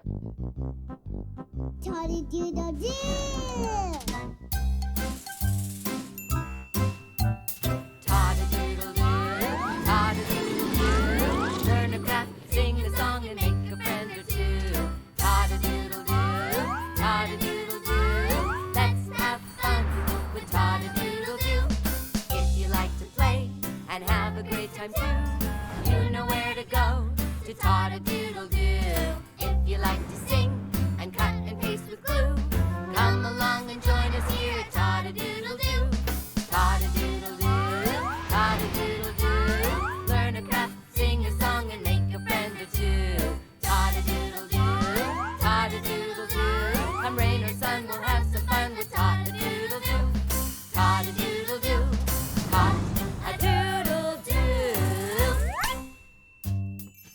Tot-a-Doodle-Do! Tot-a-Doodle-Do, Tot-a-Doodle-Do. Learn a craft, sing a song, and make a friend or two. Tot-a-Doodle-Do, Tot-a-Doodle-Do. Let's have fun with Tot-a-Doodle-Do. If you like to play and have a great time too, you know where to go to Tot-a-Doodle-Do. If you like to sing and cut and paste with glue, come along and join us here at Tot-a-Doodle-Do. Tot-a-Doodle-Do, Tot-a-Doodle-Do. Learn a craft, sing a song, and make a friend or two. Tot-a-Doodle-Do, Tot-a-Doodle-Do. Come rain or sun, we'll have some fun with Tot-a-Doodle-Do. Tot-a-Doodle-Do, Tot-a-Doodle-Do.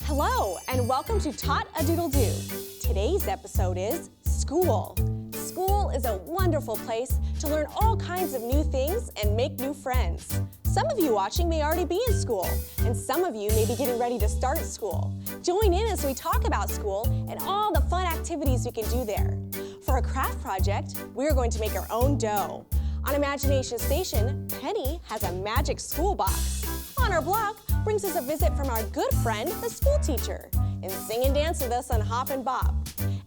Hello, and welcome to Tot-a-Doodle-Do. Today's episode is School. School is a wonderful place to learn all kinds of new things and make new friends. Some of you watching may already be in school, and some of you may be getting ready to start school. Join in as we talk about school and all the fun activities we can do there. For a craft project, we are going to make our own dough. On Imagination Station, Penny has a magic school box. On our block brings us a visit from our good friend, the school teacher. And sing and dance with us on Hop and Bop.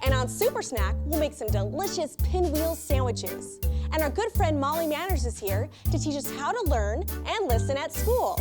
And on Super Snack, we'll make some delicious pinwheel sandwiches. And our good friend Molly Manners is here to teach us how to learn and listen at school.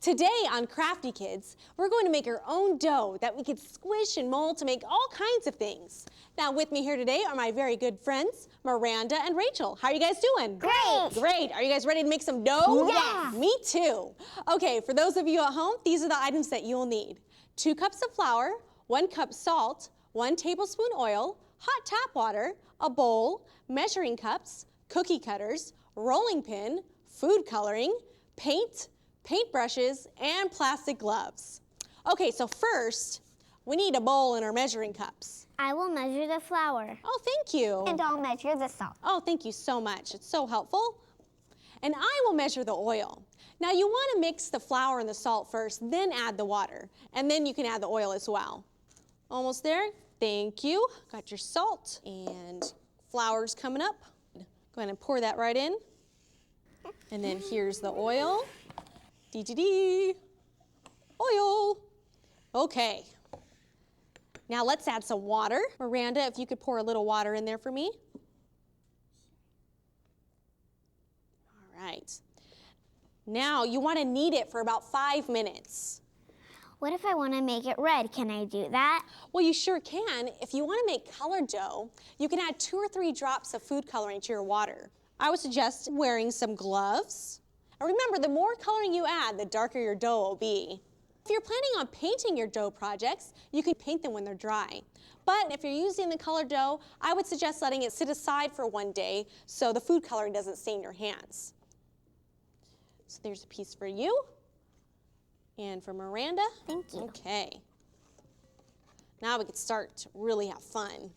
Today on Crafty Kids, we're going to make our own dough that we could squish and mold to make all kinds of things. Now with me here today are my very good friends, Miranda and Rachel. How are you guys doing? Great! Great. Are you guys ready to make some dough? Yes. Me too. Okay, for those of you at home, these are the items that you'll need. 2 cups of flour, 1 cup salt, 1 tablespoon oil, hot tap water, a bowl, measuring cups, cookie cutters, rolling pin, food coloring, paint, paintbrushes, and plastic gloves. Okay, so first, we need a bowl and our measuring cups. I will measure the flour. Oh, thank you. And I'll measure the salt. Oh, thank you so much. It's so helpful. And I will measure the oil. Now you want to mix the flour and the salt first, then add the water. And then you can add the oil as well. Almost there. Thank you. Got your salt and flour's coming up. Go ahead and pour that right in. And then here's the oil. Dee-dee-dee. Oil. Okay. Now let's add some water. Miranda, if you could pour a little water in there for me. All right. Now you want to knead it for about 5 minutes. What if I want to make it red? Can I do that? Well, you sure can. If you want to make colored dough, you can add 2 or 3 drops of food coloring to your water. I would suggest wearing some gloves. And remember, the more coloring you add, the darker your dough will be. If you're planning on painting your dough projects, you can paint them when they're dry. But if you're using the colored dough, I would suggest letting it sit aside for 1 day so the food coloring doesn't stain your hands. So there's a piece for you. And for Miranda. Thank you. Okay. Now we can start to really have fun.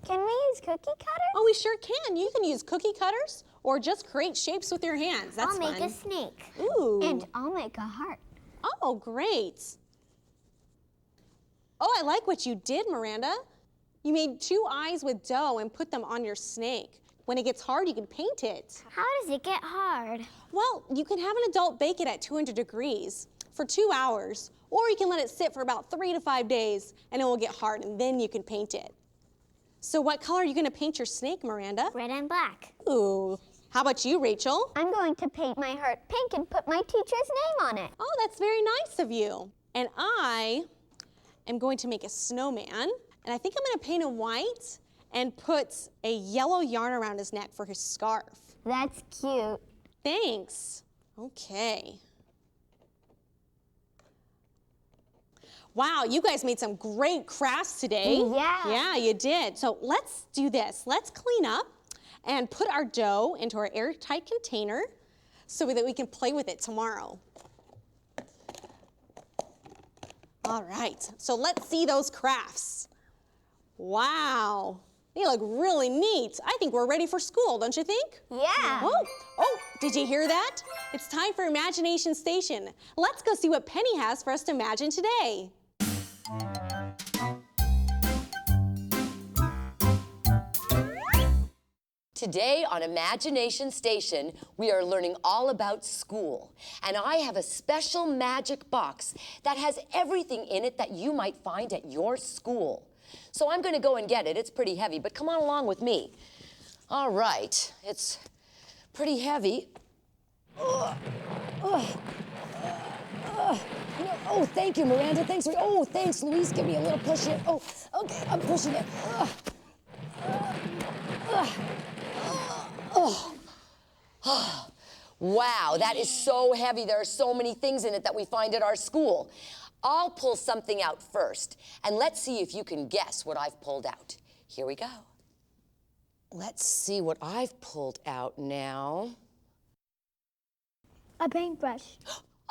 Can we use cookie cutters? Oh, we sure can. You can use cookie cutters or just create shapes with your hands. That's I'll fun. make a snake. Ooh. And I'll make a heart. Oh, great. Oh, I like what you did, Miranda. You made 2 eyes with dough and put them on your snake. When it gets hard, you can paint it. How does it get hard? Well, you can have an adult bake it at 200 degrees for 2 hours, or you can let it sit for about 3 to 5 days and it will get hard and then you can paint it. So what color are you gonna paint your snake, Miranda? Red and black. Ooh. How about you, Rachel? I'm going to paint my heart pink and put my teacher's name on it. Oh, that's very nice of you. And I am going to make a snowman, and I think I'm gonna paint him white and put a yellow yarn around his neck for his scarf. That's cute. Thanks. Okay. Wow, you guys made some great crafts today. Yeah. Yeah, you did. So let's do this. Let's clean up and put our dough into our airtight container so that we can play with it tomorrow. All right, so let's see those crafts. Wow, They look really neat. I think we're ready for school, don't you think? Yeah. Oh, did you hear that? It's time for Imagination Station. Let's go see what Penny has for us to imagine today. Today on Imagination Station, we are learning all about school. And I have a special magic box that has everything in it that you might find at your school. So I'm going to go and get it. It's pretty heavy, but come on along with me. All right, it's pretty heavy. No, oh, thank you, Miranda. Thanks. Thanks, Louise. Give me a little push here. Oh, okay, I'm pushing it. Wow, that is so heavy. There are so many things in it that we find at our school. I'll pull something out first, and let's see if you can guess what I've pulled out. Here we go. Let's see what I've pulled out now. A paintbrush.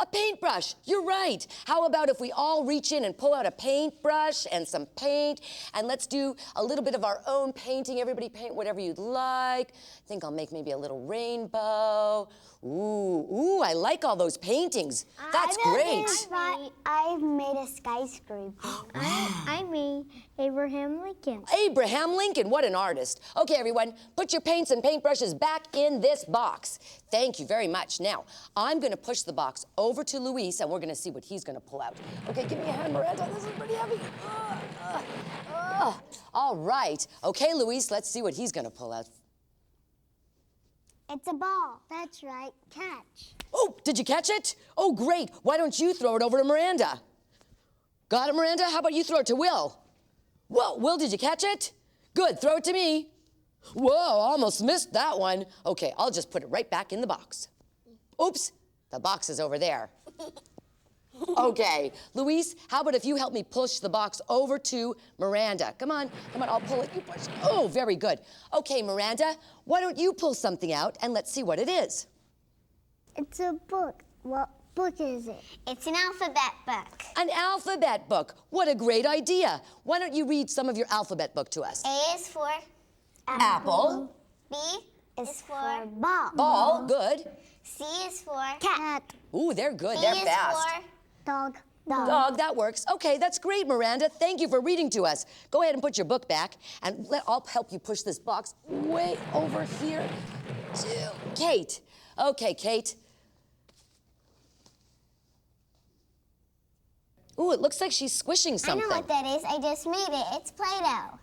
A paintbrush, you're right. How about if we all reach in and pull out a paintbrush and some paint, and let's do a little bit of our own painting. Everybody paint whatever you'd like. I think I'll make maybe a little rainbow. Ooh, I like all those paintings. That's great. I've made a skyscraper. I made Abraham Lincoln. Abraham Lincoln, what an artist. Okay, everyone, put your paints and paintbrushes back in this box. Thank you very much. Now, I'm going to push the box over to Luis, and we're going to see what he's going to pull out. Okay, give me a hand, Miranda. This is pretty heavy. All right. Okay, Luis, let's see what he's going to pull out. It's a ball. That's right. Catch. Oh, did you catch it? Oh, great. Why don't you throw it over to Miranda? Got it, Miranda? How about you throw it to Will? Whoa, Will, did you catch it? Good, throw it to me. Whoa, almost missed that one. Okay, I'll just put it right back in the box. Oops, the box is over there. Okay, Luis, how about if you help me push the box over to Miranda? Come on, I'll pull it, you push. Oh, very good. Okay, Miranda, why don't you pull something out and let's see what it is. It's a book. What book is it? It's an alphabet book. An alphabet book. What a great idea. Why don't you read some of your alphabet book to us? A is for Apple. B is for ball. Ball, good. C is for cat. Ooh, they're good, D they're is fast. for dog. Dog, that works. Okay, that's great, Miranda. Thank you for reading to us. Go ahead and put your book back, and I'll help you push this box way over here to Kate. Okay, Kate. Ooh, it looks like she's squishing something. I know what that is. I just made it. It's Play-Doh.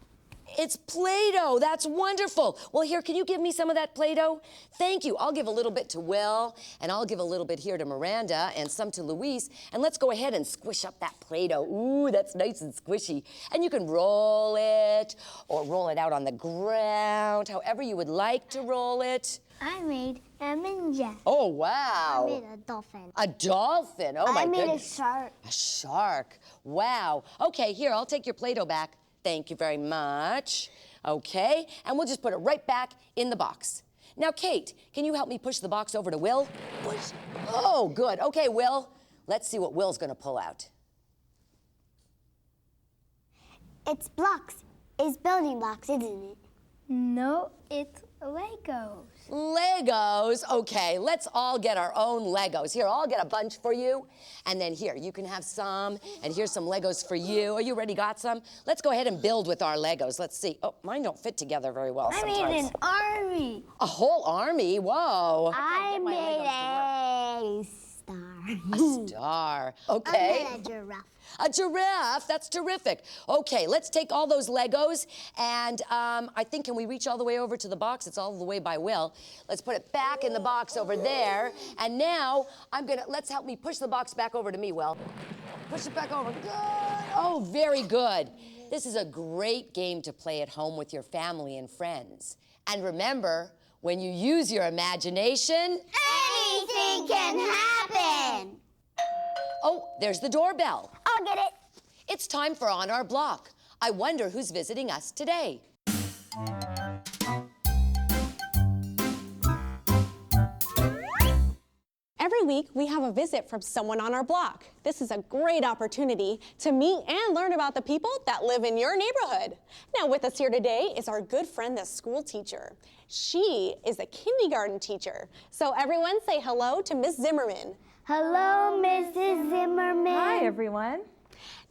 It's Play-Doh. That's wonderful. Well, here, can you give me some of that Play-Doh? Thank you. I'll give a little bit to Will, and I'll give a little bit here to Miranda, and some to Luis. And let's go ahead and squish up that Play-Doh. Ooh, that's nice and squishy. And you can roll it, or roll it out on the ground, however you would like to roll it. I made a ninja. Oh, wow. I made a dolphin. A dolphin. Oh, my goodness. I made a shark. A shark. Wow. Okay, here, I'll take your Play-Doh back. Thank you very much. Okay, and we'll just put it right back in the box. Now, Kate, can you help me push the box over to Will? Push. Oh, good. Okay, Will, let's see what Will's gonna pull out. It's blocks. It's building blocks, isn't it? No, it's Legos. Legos. Okay, let's all get our own Legos. Here, I'll get a bunch for you. And then here, you can have some. And here's some Legos for you. Are you ready? Got some? Let's go ahead and build with our Legos. Let's see. Oh, mine don't fit together very well sometimes. I made an army. A whole army? Whoa. I made a star. A star. Okay. I made a giraffe. A giraffe, that's terrific. Okay, let's take all those Legos, and I think, can we reach all the way over to the box? It's all the way by Will. Let's put it back in the box over there, and now let's help me push the box back over to me, Will. Push it back over, good. Oh, very good. This is a great game to play at home with your family and friends. And remember, when you use your imagination, anything can happen. Oh, there's the doorbell. I'll get it. It's time for On Our Block. I wonder who's visiting us today. Every week, we have a visit from someone on our block. This is a great opportunity to meet and learn about the people that live in your neighborhood. Now, with us here today is our good friend, the school teacher. She is a kindergarten teacher. So everyone say hello to Miss Zimmerman. Hello, Mrs. Zimmerman. Hi, everyone.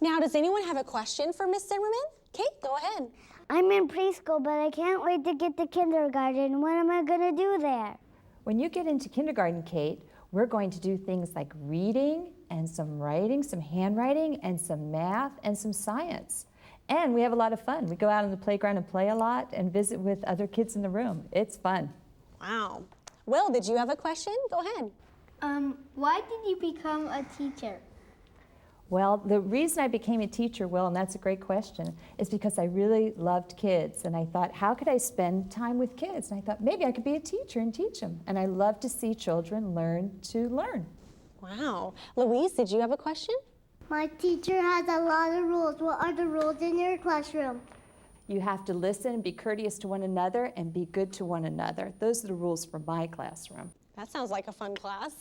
Now, does anyone have a question for Miss Zimmerman? Kate, go ahead. I'm in preschool, but I can't wait to get to kindergarten. What am I going to do there? When you get into kindergarten, Kate, we're going to do things like reading and some writing, some handwriting, and some math and some science. And we have a lot of fun. We go out on the playground and play a lot and visit with other kids in the room. It's fun. Wow. Will, did you have a question? Go ahead. Why did you become a teacher? Well, the reason I became a teacher, Will, and that's a great question, is because I really loved kids. And I thought, how could I spend time with kids? And I thought, maybe I could be a teacher and teach them. And I love to see children learn to learn. Wow. Louise, did you have a question? My teacher has a lot of rules. What are the rules in your classroom? You have to listen and be courteous to one another and be good to one another. Those are the rules for my classroom. That sounds like a fun class.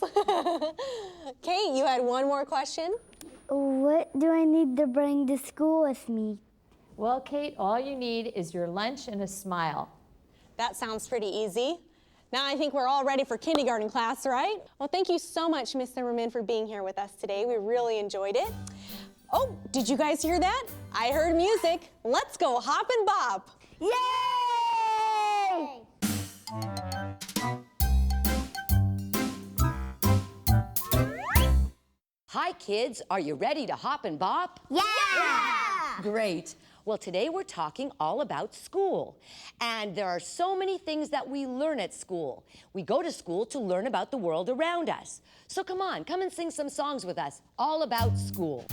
Kate, you had one more question? What do I need to bring to school with me? Well, Kate, all you need is your lunch and a smile. That sounds pretty easy. Now I think we're all ready for kindergarten class, right? Well, thank you so much, Miss Zimmerman, for being here with us today. We really enjoyed it. Oh, did you guys hear that? I heard music. Let's go hop and bop. Yay! Hi, kids. Are you ready to hop and bop? Yeah! Great. Well, today we're talking all about school. And there are so many things that we learn at school. We go to school to learn about the world around us. So come on, come and sing some songs with us, all about school.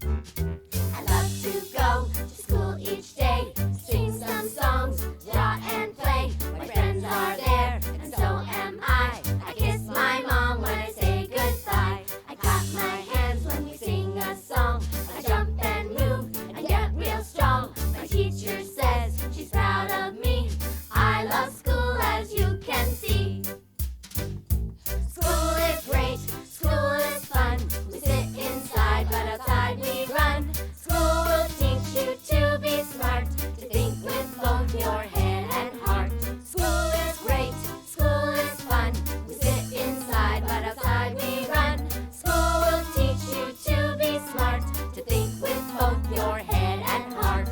I love to go to school each day, sing some songs, draw and play. My friends are there, and so am I. I kiss my mom when I say goodbye. I clap my hands when we sing a song. I jump and move and get real strong. My teacher says she's proud of me. I love school, as you can see. School is great, school is fun. We sit inside, but outside we run. School will teach you to be smart, to think with both your head and heart. School is great, school is fun. We sit inside, but outside we run. School will teach you to be smart, to think with both your head and heart.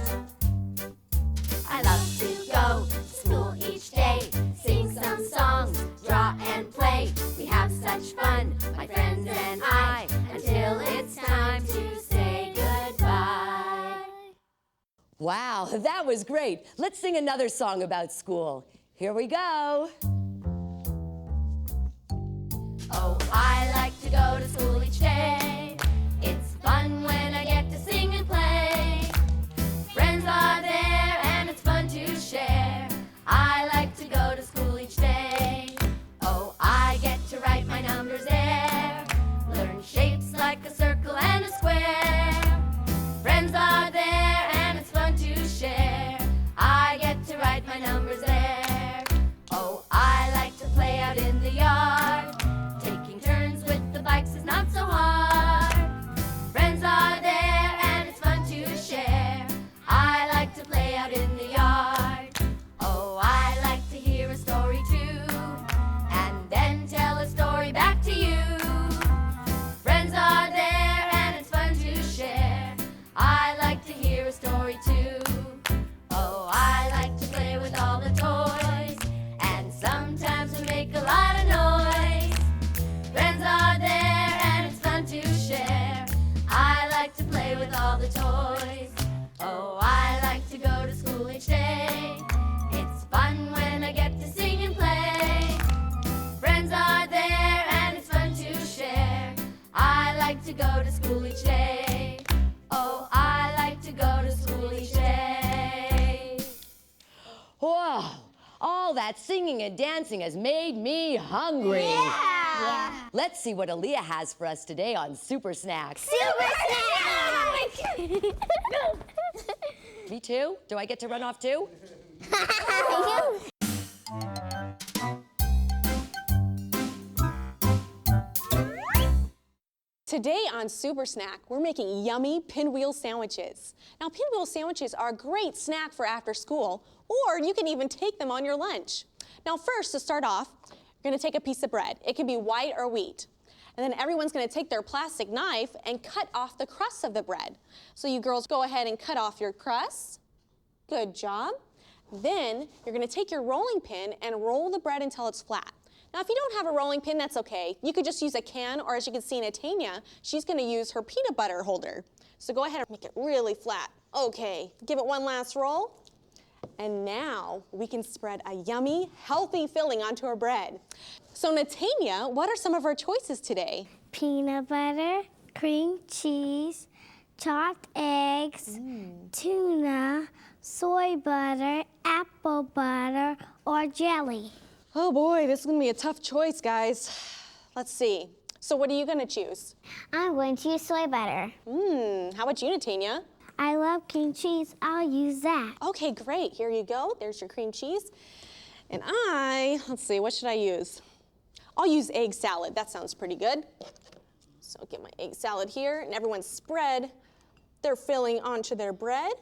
I love to go to school each day, sing some songs, draw and play. We have such fun, my friends and I, until it's time to say goodbye. Wow, that was great. Let's sing another song about school. Here we go. Oh, I like to go to school each day. It's fun when I get to sing and play. Friends are there and it's fun to share. I like to go to school each day. Oh, I get to write my numbers there. Learn shapes like a circle and a square. Friends are there and it's fun to share. I get to write my numbers there. Oh, I like to play out in the yard. Taking turns with the bikes is not so hard. Friends are there and it's fun to share. I like to play out in the yard. Oh, I like to hear a story too, and then tell a story back to you. Friends are there and it's fun to share. I like to hear a story too. Oh, I like to play with all the toys, and sometimes we make a lot of noise. Friends are there and it's fun to share. I like to play with all the toys. Oh, I like to go to school each day. It's fun when I get to sing and play. Friends are there and it's fun to share. I like to go to school each day. Oh, I like to go to school each day. Wow, all that singing and dancing has made me hungry. Yeah! Let's see what Aaliyah has for us today on Super Snacks. Super snack! Me too? Do I get to run off too? Today on Super Snack, we're making yummy pinwheel sandwiches. Now, pinwheel sandwiches are a great snack for after school, or you can even take them on your lunch. Now, first, to start off, you're gonna take a piece of bread. It can be white or wheat. And then everyone's gonna take their plastic knife and cut off the crust of the bread. So you girls go ahead and cut off your crust. Good job. Then you're gonna take your rolling pin and roll the bread until it's flat. Now, if you don't have a rolling pin, that's okay. You could just use a can, or as you can see in Tanya, she's gonna use her peanut butter holder. So go ahead and make it really flat. Okay, give it one last roll. And now we can spread a yummy, healthy filling onto our bread. So Natania, what are some of our choices today? Peanut butter, cream cheese, chopped eggs, tuna, soy butter, apple butter, or jelly. Oh boy, this is gonna be a tough choice, guys. Let's see. So what are you gonna choose? I'm going to use soy butter. How about you, Natania? I love cream cheese. I'll use that. Okay, great. Here you go. There's your cream cheese. And let's see, what should I use? I'll use egg salad. That sounds pretty good. So I'll get my egg salad here, and everyone spread their filling onto their bread.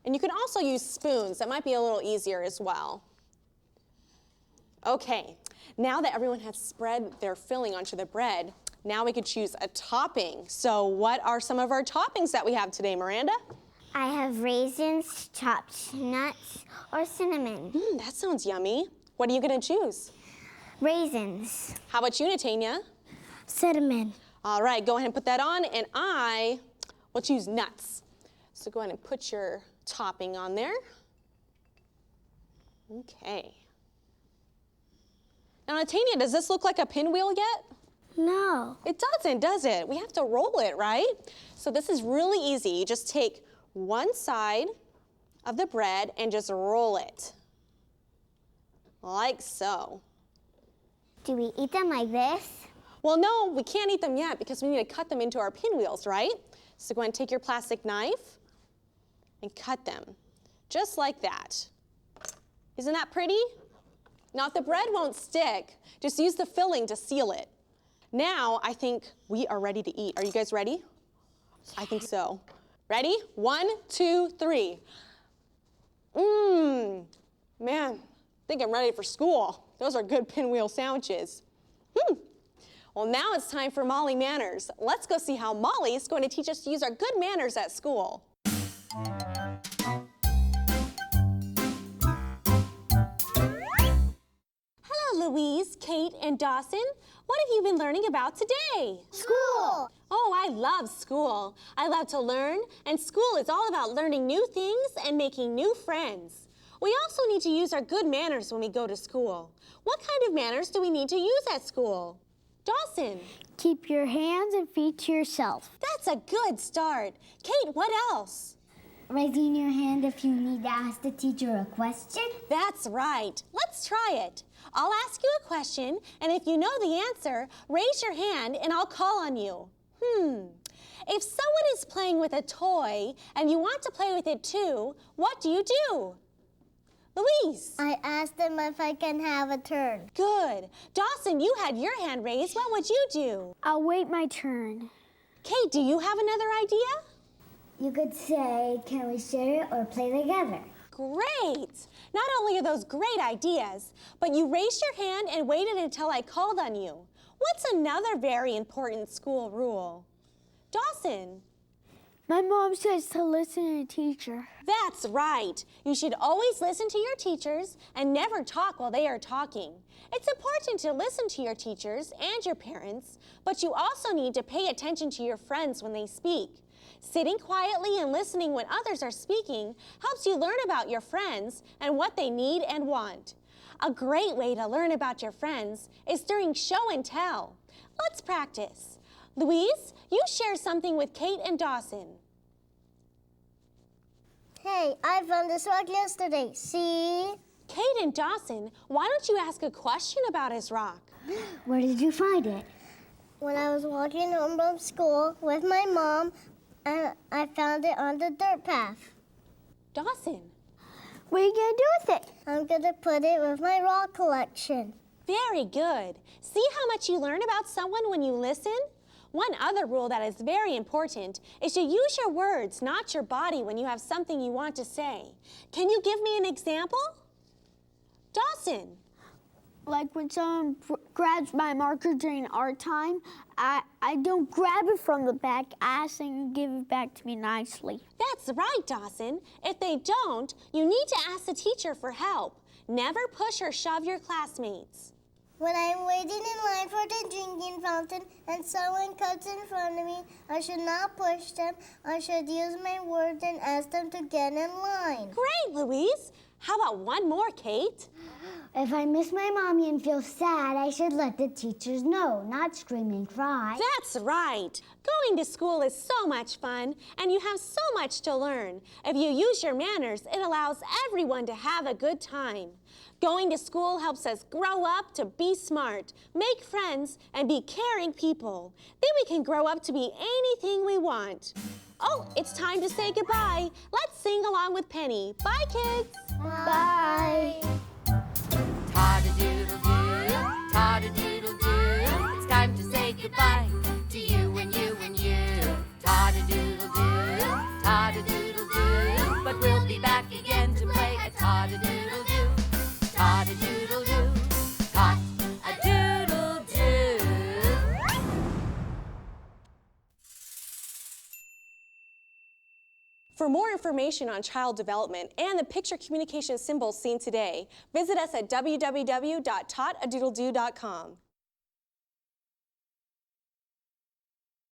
And you can also use spoons. That might be a little easier as well. Okay, now that everyone has spread their filling onto the bread, now we could choose a topping. So what are some of our toppings that we have today, Miranda? I have raisins, chopped nuts, or cinnamon. That sounds yummy. What are you gonna choose? Raisins. How about you, Natania? Cinnamon. All right, go ahead and put that on, and I will choose nuts. So go ahead and put your topping on there. Okay. Now, Natania, does this look like a pinwheel yet? No. It doesn't, does it? We have to roll it, right? So this is really easy. You just take one side of the bread and just roll it. Like so. Do we eat them like this? Well, no, we can't eat them yet because we need to cut them into our pinwheels, right? So go ahead and take your plastic knife and cut them, just like that. Isn't that pretty? Now, if the bread won't stick, just use the filling to seal it. Now, I think we are ready to eat. Are you guys ready? I think so. Ready? 1, 2, 3. Man, I think I'm ready for school. Those are good pinwheel sandwiches. Well, now it's time for Molly Manners. Let's go see how Molly is going to teach us to use our good manners at school. Hello, Louise, Kate, and Dawson. What have you been learning about today? School. Oh, I love school. I love to learn, and school is all about learning new things and making new friends. We also need to use our good manners when we go to school. What kind of manners do we need to use at school? Dawson. Keep your hands and feet to yourself. That's a good start. Kate, what else? Raising your hand if you need to ask the teacher a question. That's right. Let's try it. I'll ask you a question, and if you know the answer, raise your hand and I'll call on you. If someone is playing with a toy and you want to play with it too, what do you do? Louise. I asked them if I can have a turn. Good. Dawson, you had your hand raised. What would you do? I'll wait my turn. Kate, do you have another idea? You could say, can we share it or play together? Great. Not only are those great ideas, but you raised your hand and waited until I called on you. What's another very important school rule? Dawson. My mom says to listen to a teacher. That's right. You should always listen to your teachers and never talk while they are talking. It's important to listen to your teachers and your parents, but you also need to pay attention to your friends when they speak. Sitting quietly and listening when others are speaking helps you learn about your friends and what they need and want. A great way to learn about your friends is during show and tell. Let's practice. Louise, you share something with Kate and Dawson. Hey, I found this rock yesterday. See? Kate and Dawson, why don't you ask a question about his rock? Where did you find it? When I was walking home from school with my mom, and I found it on the dirt path. Dawson. What are you going to do with it? I'm going to put it with my rock collection. Very good. See how much you learn about someone when you listen? One other rule that is very important is to use your words, not your body, when you have something you want to say. Can you give me an example? Dawson. Like when someone grabs my marker during art time, I don't grab it from the back. I ask them to give it back to me nicely. That's right, Dawson. If they don't, you need to ask the teacher for help. Never push or shove your classmates. When I'm waiting in line for the drinking fountain and someone cuts in front of me, I should not push them. I should use my words and ask them to get in line. Great, Louise. How about one more, Kate? If I miss my mommy and feel sad, I should let the teachers know, not scream and cry. That's right. Going to school is so much fun, and you have so much to learn. If you use your manners, it allows everyone to have a good time. Going to school helps us grow up to be smart, make friends, and be caring people. Then we can grow up to be anything we want. Oh, it's time to say goodbye. Let's sing along with Penny. Bye, kids. Bye. Tot-a-doodle-do, tot-a-doodle-do. It's time to say goodbye to you and you and you. Tot-a-doodle-do, tot-a-doodle-do. But we'll be back again to play a tot-a-doodle-do. Tot-a-doodle-do, tot-a-doodle-do. For more information on child development and the picture communication symbols seen today, visit us at www.tot-a-doodle-do.com.